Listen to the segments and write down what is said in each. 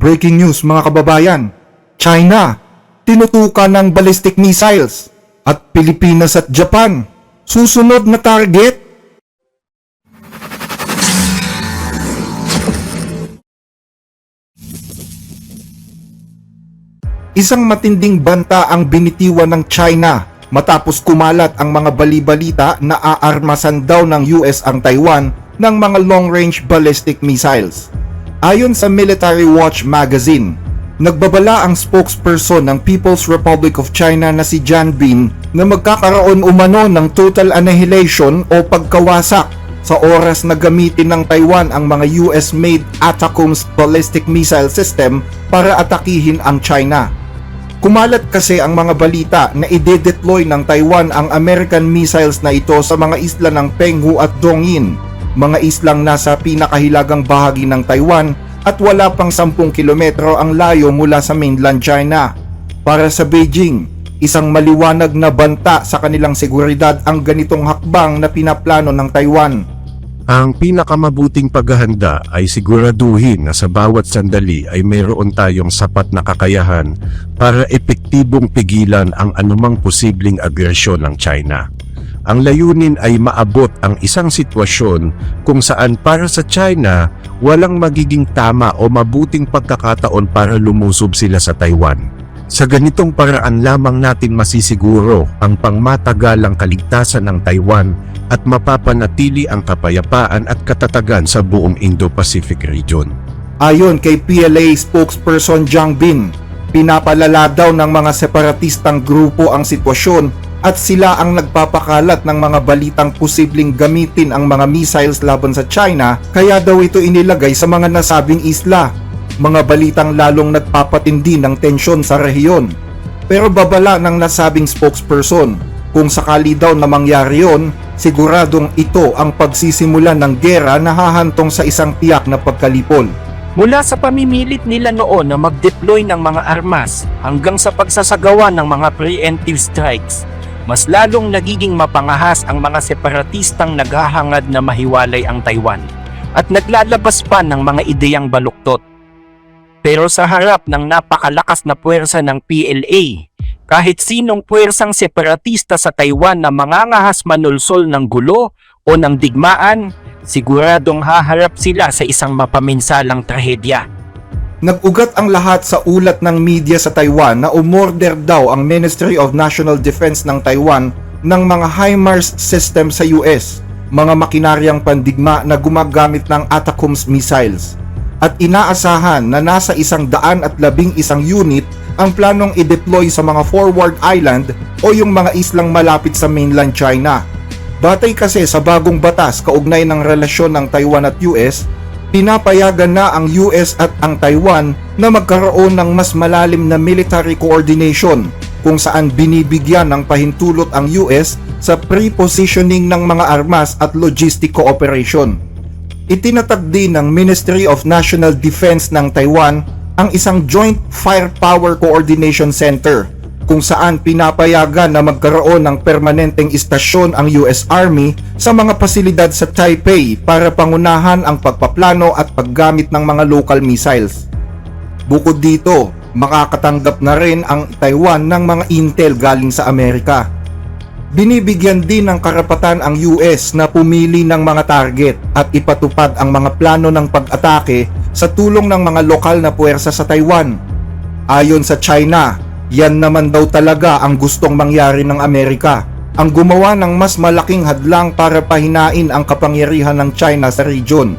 Breaking news mga kababayan, China, tinutukan ng ballistic missiles at Pilipinas at Japan, susunod na target. Isang matinding banta ang binitiwan ng China matapos kumalat ang mga bali-balita na aarmasan daw ng US ang Taiwan ng mga long-range ballistic missiles. Ayon sa Military Watch magazine, nagbabala ang spokesperson ng People's Republic of China na si Jian Bin na magkakaroon umano ng total annihilation o pagkawasak sa oras na gamitin ng Taiwan ang mga US-made ATACMS ballistic missile system para atakihin ang China. Kumalat kasi ang mga balita na ide-deploy ng Taiwan ang American missiles na ito sa mga isla ng Penghu at Dongyin, mga islang nasa pinakahilagang bahagi ng Taiwan at wala pang 10 kilometro ang layo mula sa mainland China. Para sa Beijing, isang maliwanag na banta sa kanilang seguridad ang ganitong hakbang na pinaplano ng Taiwan. Ang pinakamabuting paghahanda ay siguraduhin na sa bawat sandali ay mayroon tayong sapat na kakayahan para epektibong pigilan ang anumang posibleng agresyon ng China. Ang layunin ay maabot ang isang sitwasyon kung saan para sa China walang magiging tama o mabuting pagkakataon para lumusob sila sa Taiwan. Sa ganitong paraan lamang natin masisiguro ang pangmatagalang kaligtasan ng Taiwan at mapapanatili ang kapayapaan at katatagan sa buong Indo-Pacific region. Ayon kay PLA spokesperson Jiang Bin, pinapalala daw ng mga separatistang grupo ang sitwasyon at sila ang nagpapakalat ng mga balitang posibleng gamitin ang mga missiles laban sa China, kaya daw ito inilagay sa mga nasabing isla. Mga balitang lalong nagpapatindi ng tensyon sa rehiyon. Pero babala ng nasabing spokesperson, kung sakali daw na mangyari yon, siguradong ito ang pagsisimula ng gera na hahantong sa isang tiyak na pagkalipol. Mula sa pamimilit nila noon na mag-deploy ng mga armas hanggang sa pagsasagawa ng mga preemptive strikes, mas lalong nagiging mapangahas ang mga separatistang naghahangad na mahiwalay ang Taiwan at naglalabas pa ng mga ideyang baluktot. Pero sa harap ng napakalakas na puwersa ng PLA, kahit sinong puwersang separatista sa Taiwan na mangangahas manulsol ng gulo o ng digmaan, siguradong haharap sila sa isang mapaminsalang trahedya. Nag-ugat ang lahat sa ulat ng media sa Taiwan na umorder daw ang Ministry of National Defense ng Taiwan ng mga HIMARS system sa US, mga makinaryang pandigma na gumagamit ng ATACMS missiles. At inaasahan na nasa 111 unit ang planong i-deploy sa mga forward island o yung mga islang malapit sa mainland China. Batay kasi sa bagong batas kaugnay ng relasyon ng Taiwan at US, pinapayagan na ang US at ang Taiwan na magkaroon ng mas malalim na military coordination kung saan binibigyan ng pahintulot ang US sa pre-positioning ng mga armas at logistic cooperation. Itinatag din ng Ministry of National Defense ng Taiwan ang isang Joint Firepower Coordination Center kung saan pinapayagan na magkaroon ng permanenteng istasyon ang US Army sa mga pasilidad sa Taipei para pangunahan ang pagpaplano at paggamit ng mga local missiles. Bukod dito, makakatanggap na rin ang Taiwan ng mga intel galing sa Amerika. Binibigyan din ng karapatan ang US na pumili ng mga target at ipatupad ang mga plano ng pag-atake sa tulong ng mga lokal na puwersa sa Taiwan. Ayon sa China, yan naman daw talaga ang gustong mangyari ng Amerika, ang gumawa ng mas malaking hadlang para pahinain ang kapangyarihan ng China sa region.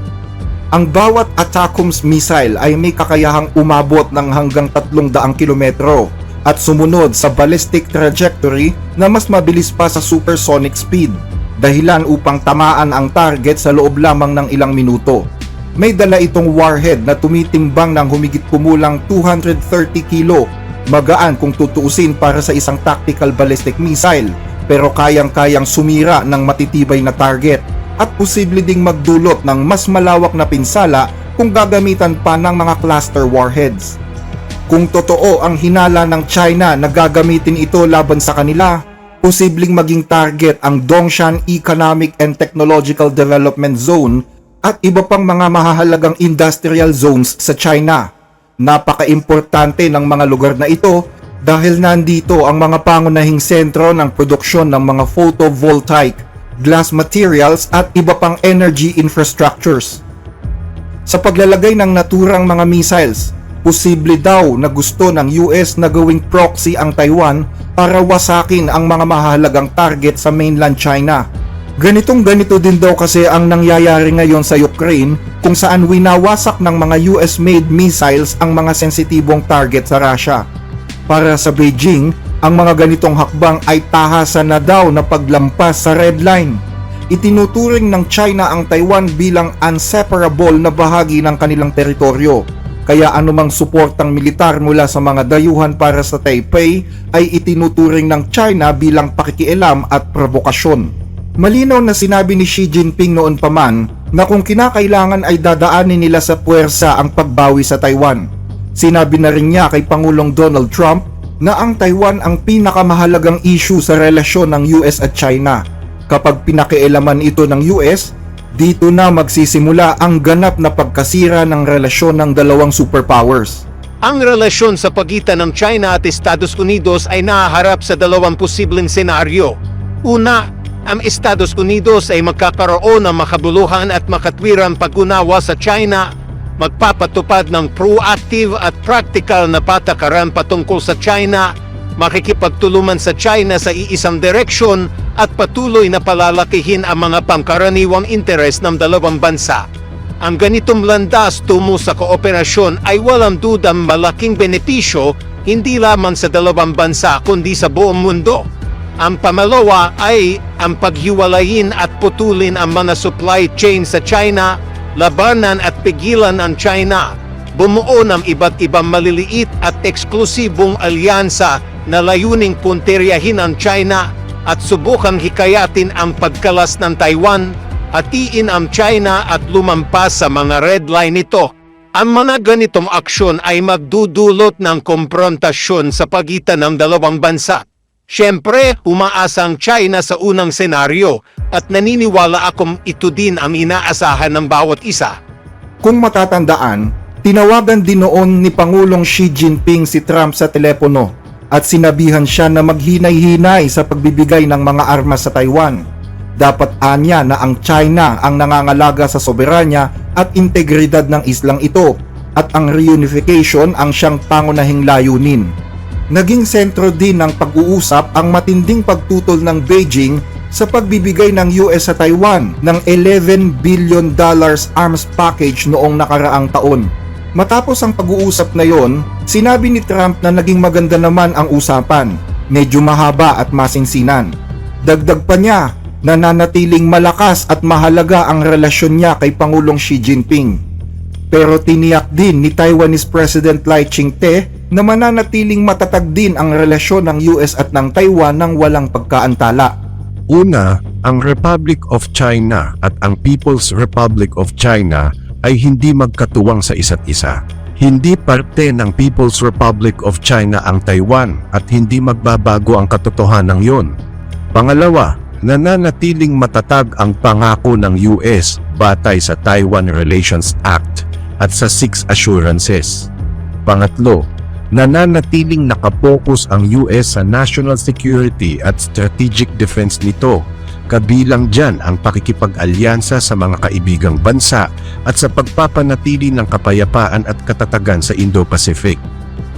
Ang bawat ATACMS missile ay may kakayahang umabot ng hanggang 300 kilometro at sumunod sa ballistic trajectory na mas mabilis pa sa supersonic speed, dahilan upang tamaan ang target sa loob lamang ng ilang minuto. May dala itong warhead na tumitimbang ng humigit kumulang 230 kilo, magaan kung tutuusin para sa isang tactical ballistic missile, pero kayang-kayang sumira ng matitibay na target at posible ding magdulot ng mas malawak na pinsala kung gagamitan pa ng mga cluster warheads. Kung totoo ang hinala ng China na gagamitin ito laban sa kanila, posibleng maging target ang Dongshan Economic and Technological Development Zone at iba pang mga mahahalagang industrial zones sa China. Napaka-importante ng mga lugar na ito dahil nandito ang mga pangunahing sentro ng produksyon ng mga photovoltaic, glass materials at iba pang energy infrastructures. Sa paglalagay ng naturang mga missiles, posible daw na gusto ng US na gawing proxy ang Taiwan para wasakin ang mga mahalagang target sa mainland China. Ganito din daw kasi ang nangyayari ngayon sa Ukraine kung saan winawasak ng mga US-made missiles ang mga sensitibong target sa Russia. Para sa Beijing, ang mga ganitong hakbang ay tahasan na daw na paglampas sa red line. Itinuturing ng China ang Taiwan bilang inseparable na bahagi ng kanilang teritoryo. Kaya anumang suportang militar mula sa mga dayuhan para sa Taipei ay itinuturing ng China bilang pakikialam at provokasyon. Malinaw na sinabi ni Xi Jinping noon pa man na kung kinakailangan ay dadaanin nila sa puwersa ang pagbawi sa Taiwan. Sinabi na rin niya kay Pangulong Donald Trump na ang Taiwan ang pinakamahalagang issue sa relasyon ng US at China. Kapag pinakialaman ito ng US, dito na magsisimula ang ganap na pagkasira ng relasyon ng dalawang superpowers. Ang relasyon sa pagitan ng China at Estados Unidos ay nahaharap sa dalawang posibleng senaryo. Una, ang Estados Unidos ay magkakaroon ng makabuluhan at makatwirang pag-unawa sa China, magpapatupad ng proactive at practical na patakaran patungkol sa China, makikipagtulungan sa China sa iisang direksyon at patuloy na palalakihin ang mga pangkaraniwang interes ng dalawang bansa. Ang ganitong landas tungo sa kooperasyon ay walang dudang malaking benepisyo hindi lamang sa dalawang bansa kundi sa buong mundo. Ang pamalawa ay ang paghiwalayin at putulin ang mga supply chain sa China, labanan at pigilan ang China, bumuo ng iba't ibang maliliit at eksklusibong alyansa na layuning punteryahin ang China at subukang hikayatin ang pagkalas ng Taiwan, hatiin ang China at lumampas sa mga red line nito. Ang mga ganitong aksyon ay magdudulot ng komprontasyon sa pagitan ng dalawang bansa. Siyempre, umaasa ang China sa unang senaryo at naniniwala akong ito din ang inaasahan ng bawat isa. Kung matatandaan, tinawagan din noon ni Pangulong Xi Jinping si Trump sa telepono at sinabihan siya na maghinay-hinay sa pagbibigay ng mga armas sa Taiwan. Dapat anya na ang China ang nangangalaga sa soberanya at integridad ng islang ito at ang reunification ang siyang pangunahing layunin. Naging sentro din ng pag-uusap ang matinding pagtutol ng Beijing sa pagbibigay ng US sa Taiwan ng $11 billion arms package noong nakaraang taon. Matapos ang pag-uusap na yon, sinabi ni Trump na naging maganda naman ang usapan, medyo mahaba at masinsinan. Dagdag pa niya na nanatiling malakas at mahalaga ang relasyon niya kay Pangulong Xi Jinping. Pero tiniyak din ni Taiwanese President Lai Ching-te na mananatiling matatag din ang relasyon ng US at ng Taiwan ng walang pagkaantala. Una, ang Republic of China at ang People's Republic of China ay hindi magkatuwang sa isa't isa. Hindi parte ng People's Republic of China ang Taiwan at hindi magbabago ang katotohanan yon. Pangalawa, nananatiling matatag ang pangako ng US batay sa Taiwan Relations Act at sa 6 assurances. Pangatlo, nananatiling nakapokus ang US sa national security at strategic defense nito, kabilang dyan ang pakikipag-alyansa sa mga kaibigang bansa at sa pagpapanatili ng kapayapaan at katatagan sa Indo-Pacific.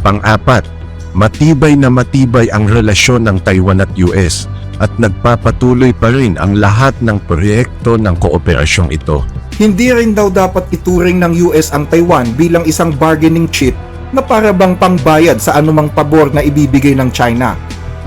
Pang-apat, matibay na matibay ang relasyon ng Taiwan at US at nagpapatuloy pa rin ang lahat ng proyekto ng kooperasyong ito. Hindi rin daw dapat ituring ng US ang Taiwan bilang isang bargaining chip na para bang pangbayad sa anumang pabor na ibibigay ng China.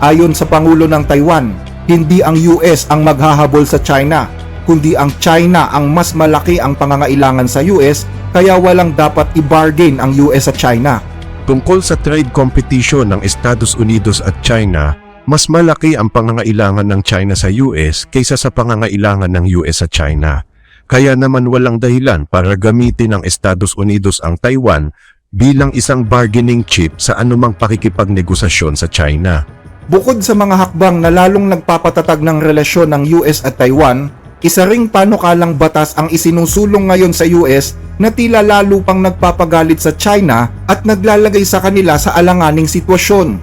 Ayon sa Pangulo ng Taiwan, hindi ang US ang maghahabol sa China, kundi ang China ang mas malaki ang pangangailangan sa US, kaya walang dapat i-bargain ang US sa China. Tungkol sa trade competition ng Estados Unidos at China, mas malaki ang pangangailangan ng China sa US kaysa sa pangangailangan ng US sa China. Kaya naman walang dahilan para gamitin ng Estados Unidos ang Taiwan bilang isang bargaining chip sa anumang pakikipagnegosasyon sa China. Bukod sa mga hakbang na lalong nagpapatatag ng relasyon ng US at Taiwan, Isa ring panukalang batas ang isinusulong ngayon sa US na tila lalo pang nagpapagalit sa China at naglalagay sa kanila sa alanganing sitwasyon.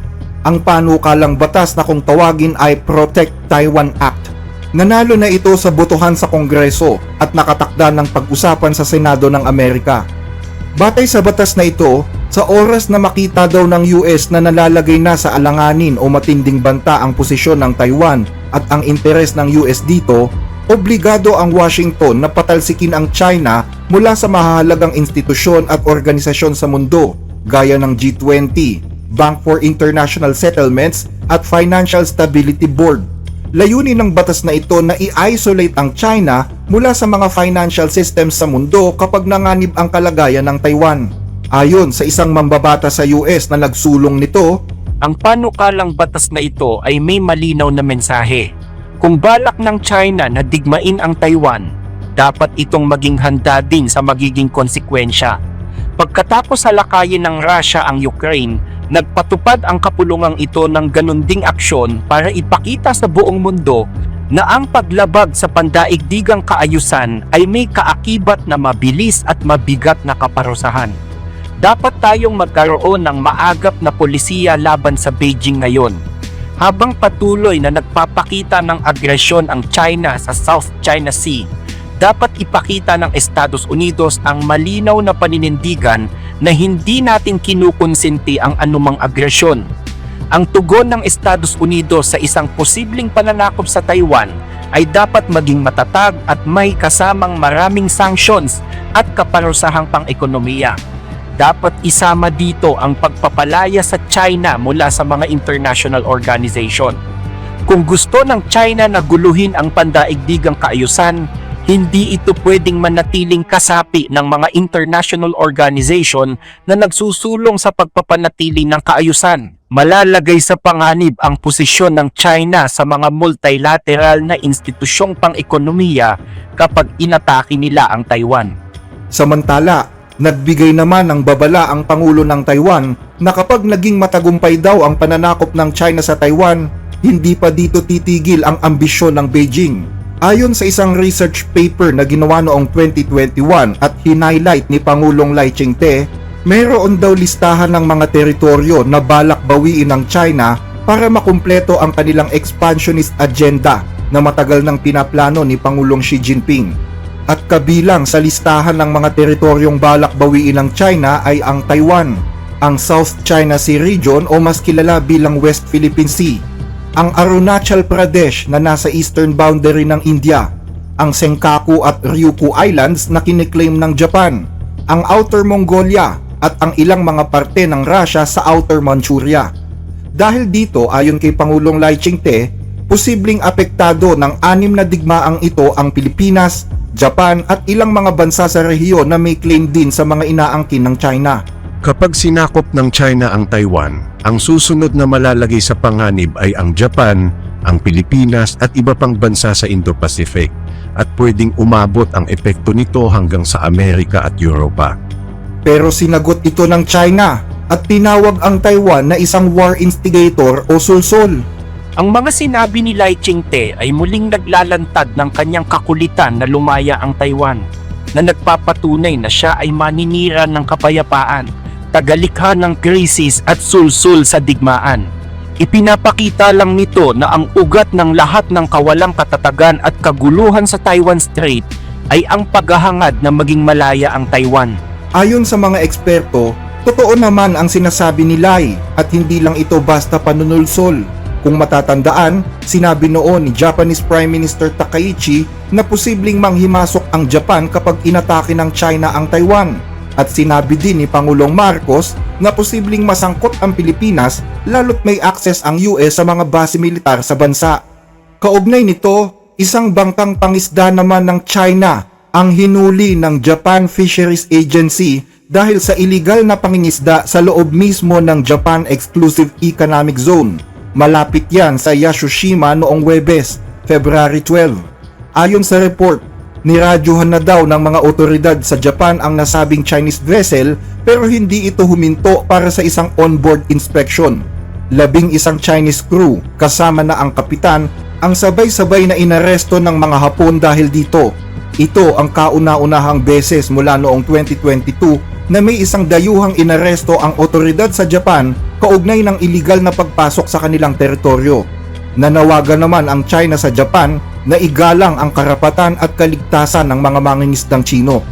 Ang panukalang batas na kung tawagin ay Protect Taiwan Act. Nanalo na ito sa botohan sa Kongreso at nakatakda ng pag-usapan sa Senado ng Amerika. Batay sa batas na ito, sa oras na makita daw ng US na nalalagay na sa alanganin o matinding banta ang posisyon ng Taiwan at ang interes ng US dito, obligado ang Washington na patalsikin ang China mula sa mahahalagang institusyon at organisasyon sa mundo gaya ng G20, Bank for International Settlements at Financial Stability Board. Layunin ng batas na ito na i-isolate ang China mula sa mga financial systems sa mundo kapag nanganib ang kalagayan ng Taiwan. Ayon sa isang mambabata sa US na nagsulong nito, Ang panukalang batas na ito ay may malinaw na mensahe. Kung balak ng China na digmain ang Taiwan, dapat itong maging handa din sa magiging konsekwensya. Pagkatapos salakayin ng Russia ang Ukraine, nagpatupad ang kapulungang ito ng ganun ding aksyon para ipakita sa buong mundo na ang paglabag sa pandaigdigang kaayusan ay may kaakibat na mabilis at mabigat na kaparusahan. Dapat tayong magkaroon ng maagap na polisiya laban sa Beijing ngayon. Habang patuloy na nagpapakita ng agresyon ang China sa South China Sea, dapat ipakita ng Estados Unidos ang malinaw na paninindigan na hindi natin kinukonsinti ang anumang agresyon. Ang tugon ng Estados Unidos sa isang posibleng pananakop sa Taiwan ay dapat maging matatag at may kasamang maraming sanctions at kaparusahang pang-ekonomiya. Dapat isama dito ang pagpapalaya sa China mula sa mga international organization. Kung gusto ng China na guluhin ang pandaigdigang kaayusan, hindi ito pwedeng manatiling kasapi ng mga international organization na nagsusulong sa pagpapanatili ng kaayusan. Malalagay sa panganib ang posisyon ng China sa mga multilateral na institusyong pang-ekonomiya kapag inatake nila ang Taiwan. samantala, nagbigay naman ng babala ang Pangulo ng Taiwan na kapag naging matagumpay daw ang pananakop ng China sa Taiwan, hindi pa dito titigil ang ambisyon ng Beijing. Ayon sa isang research paper na ginawa noong 2021 at hinighlight ni Pangulong Lai Ching-te, mayroon daw listahan ng mga teritoryo na balak bawiin ng China para makumpleto ang kanilang expansionist agenda na matagal nang pinaplano ni Pangulong Xi Jinping. At kabilang sa listahan ng mga teritoryong balak bawiin ng China ay ang Taiwan, ang South China Sea region o mas kilala bilang West Philippine Sea, ang Arunachal Pradesh na nasa eastern boundary ng India, ang Senkaku at Ryukyu Islands na kiniklaim ng Japan, ang Outer Mongolia at ang ilang mga parte ng Russia sa Outer Manchuria. Dahil dito, ayon kay Pangulong Lai Ching-te, posibleng apektado ng 6 na digmaang ito ang Pilipinas, Japan at ilang mga bansa sa rehiyon na may claim din sa mga inaangkin ng China. Kapag sinakop ng China ang Taiwan, ang susunod na malalagay sa panganib ay ang Japan, ang Pilipinas at iba pang bansa sa Indo-Pacific at pwedeng umabot ang epekto nito hanggang sa Amerika at Europa. Pero sinagot ito ng China at tinawag ang Taiwan na isang war instigator o sulsol. Ang mga sinabi ni Lai Ching-te ay muling naglalantad ng kanyang kakulitan na lumaya ang Taiwan, na nagpapatunay na siya ay maninira ng kapayapaan, tagalikha ng krisis at sulsul sa digmaan. Ipinapakita lang nito na ang ugat ng lahat ng kawalang katatagan at kaguluhan sa Taiwan Strait ay ang paghahangad na maging malaya ang Taiwan. Ayon sa mga eksperto, totoo naman ang sinasabi ni Lai at hindi lang ito basta panunulsol. Kung matatandaan, sinabi noon ni Japanese Prime Minister Takaichi na posibleng manghimasok ang Japan kapag inatake ng China ang Taiwan. At sinabi din ni Pangulong Marcos na posibleng masangkot ang Pilipinas lalo't may access ang US sa mga base militar sa bansa. Kaugnay nito, isang bangkang pangisda naman ng China ang hinuli ng Japan Fisheries Agency dahil sa iligal na pangingisda sa loob mismo ng Japan Exclusive Economic Zone. Malapit yan sa Yasushima noong Huwebes, February 12. Ayon sa report, niradyuhan na daw ng mga otoridad sa Japan ang nasabing Chinese vessel pero hindi ito huminto para sa isang onboard inspection. 11 Chinese crew kasama na ang kapitan ang sabay-sabay na inaresto ng mga Hapon dahil dito. Ito ang kauna-unahang beses mula noong 2022 na may isang dayuhang inaresto ang otoridad sa Japan kaugnay ng iligal na pagpasok sa kanilang teritoryo. Nanawagan naman ang China sa Japan na igalang ang karapatan at kaligtasan ng mga mangingisdang Tsino.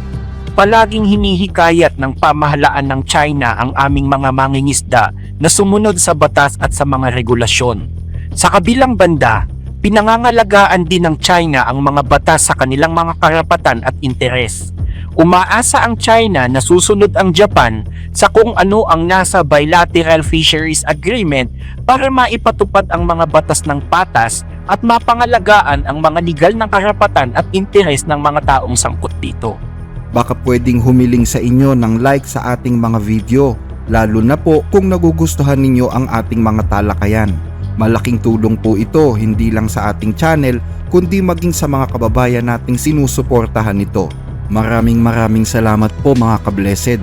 Palaging hinihikayat ng pamahalaan ng China ang aming mga mangingisda na sumunod sa batas at sa mga regulasyon. Sa kabilang banda, pinangangalagaan din ng China ang mga batas sa kanilang mga karapatan at interes. Umaasa ang China na susunod ang Japan sa kung ano ang nasa Bilateral Fisheries Agreement para maipatupad ang mga batas ng patas at mapangalagaan ang mga legal ng karapatan at interes ng mga taong sangkot dito. Baka pwedeng humiling sa inyo ng like sa ating mga video, lalo na po kung nagugustuhan ninyo ang ating mga talakayan. Malaking tulong po ito hindi lang sa ating channel kundi maging sa mga kababayan nating sinusuportahan nito. Maraming salamat po mga ka-blessed.